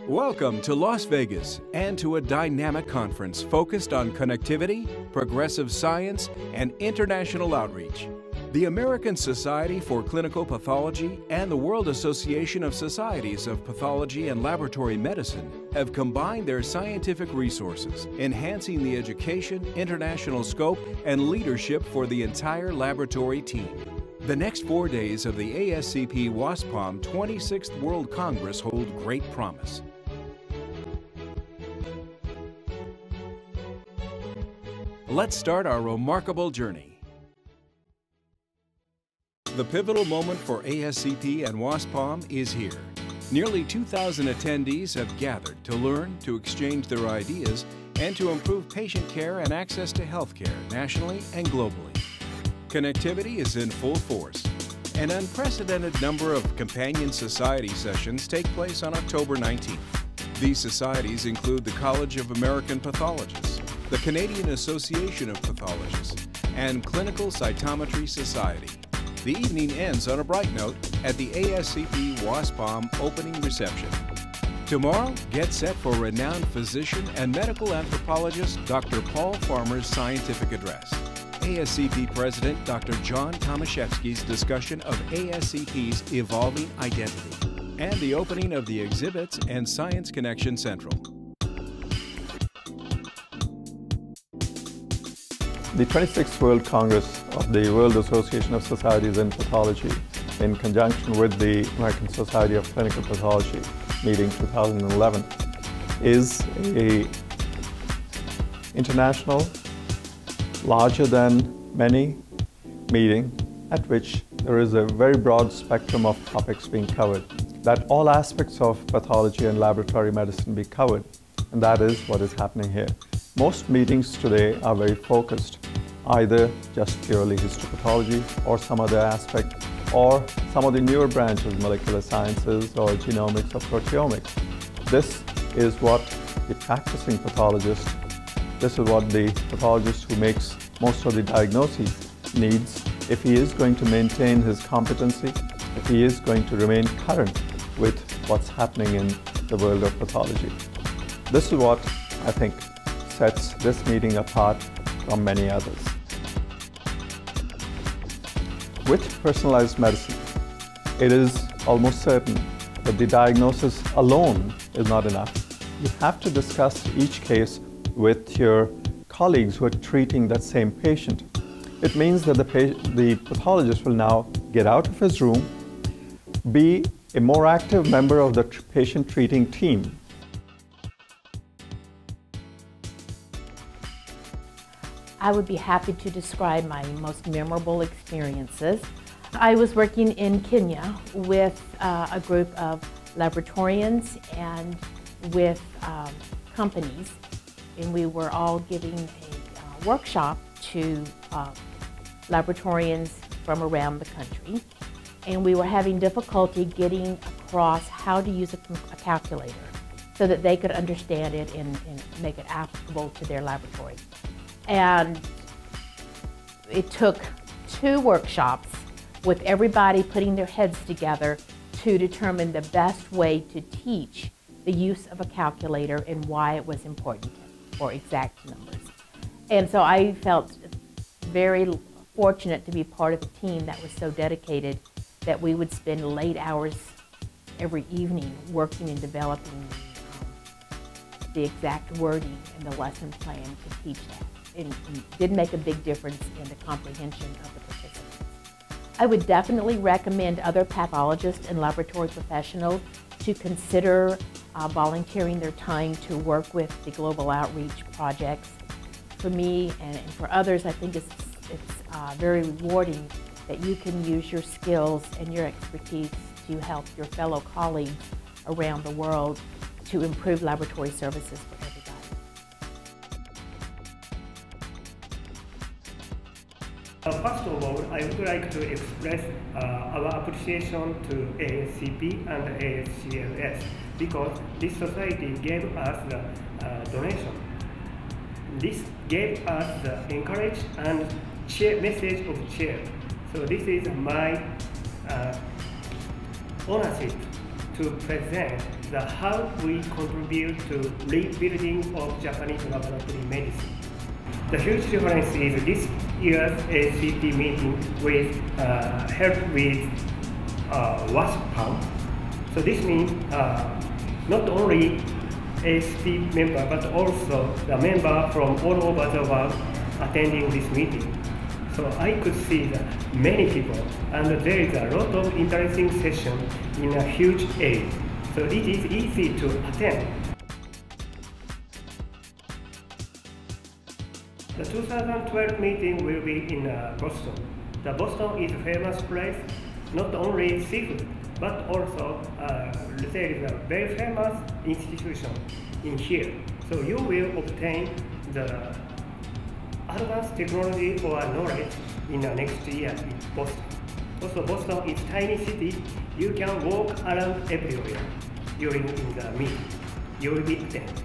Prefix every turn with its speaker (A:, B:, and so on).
A: Welcome to Las Vegas and to a dynamic conference focused on connectivity, progressive science, and international outreach. The American Society for Clinical Pathology and the World Association of Societies of Pathology and Laboratory Medicine have combined their scientific resources, enhancing the education, international scope, and leadership for the entire laboratory team. The next 4 days of the ASCP WASPOM 26th World Congress hold great promise. Let's start our remarkable journey. The pivotal moment for ASCP and WASPOM is here. Nearly 2,000 attendees have gathered to learn, to exchange their ideas, and to improve patient care and access to healthcare nationally and globally. Connectivity is in full force. An unprecedented number of companion society sessions take place on October 19th. These societies include the College of American Pathologists, the Canadian Association of Pathologists, and Clinical Cytometry Society. The evening ends on a bright note at the ASCP WASPOM opening reception. Tomorrow, get set for renowned physician and medical anthropologist Dr. Paul Farmer's scientific address, ASCP President Dr. John Tomaszewski's discussion of ASCP's evolving identity, and the opening of the exhibits and Science Connection Central.
B: The 26th World Congress of the World Association of Societies in Pathology, in conjunction with the American Society of Clinical Pathology meeting 2011, is an international, larger than many meeting at which there is a very broad spectrum of topics being covered, that all aspects of pathology and laboratory medicine be covered, and that is what is happening here. Most meetings today are very focused, either just purely histopathology or some other aspect, or some of the newer branches, molecular sciences or genomics or proteomics. This is what the practicing pathologist, this is what the pathologist who makes most of the diagnoses needs if he is going to maintain his competency, if he is going to remain current with what's happening in the world of pathology. This is what I think sets this meeting apart from many others. With personalized medicine, it is almost certain that the diagnosis alone is not enough. You have to discuss each case with your colleagues who are treating that same patient. It means that the pathologist will now get out of his room, be a more active member of the patient treating team.
C: I would be happy to describe my most memorable experiences. I was working in Kenya with a group of laboratorians and with companies, and we were all giving a workshop to laboratorians from around the country, and we were having difficulty getting across how to use a calculator so that they could understand it and make it applicable to their laboratory. And it took 2 workshops with everybody putting their heads together to determine the best way to teach the use of a calculator and why it was important for exact numbers. And so I felt very fortunate to be part of a team that was so dedicated that we would spend late hours every evening working and developing the exact wording and the lesson plan to teach that. It did make a big difference in the comprehension of the participants. I would definitely recommend other pathologists and laboratory professionals to consider volunteering their time to work with the global outreach projects. For me and for others, I think it's very rewarding that you can use your skills and your expertise to help your fellow colleagues around the world to improve laboratory services for everybody.
D: First of all, I would like to express our appreciation to ASCP and ASCLS because this society gave us the donation. This gave us the encourage and message of cheer. So this is my ownership to present how we contribute to rebuilding of Japanese laboratory medicine. The huge difference is this year's ASCP meeting with help with WASP. So this means not only ASCP member but also the member from all over the world attending this meeting. So I could see that many people, and there is a lot of interesting sessions in a huge area. So it is easy to attend. The 2012 meeting will be in Boston. The Boston is a famous place, not only seafood, but also there is a very famous institution in here. So you will obtain the advanced technology or knowledge in the next year in Boston. Also, Boston is a tiny city. You can walk around everywhere during the meeting. You will be attending.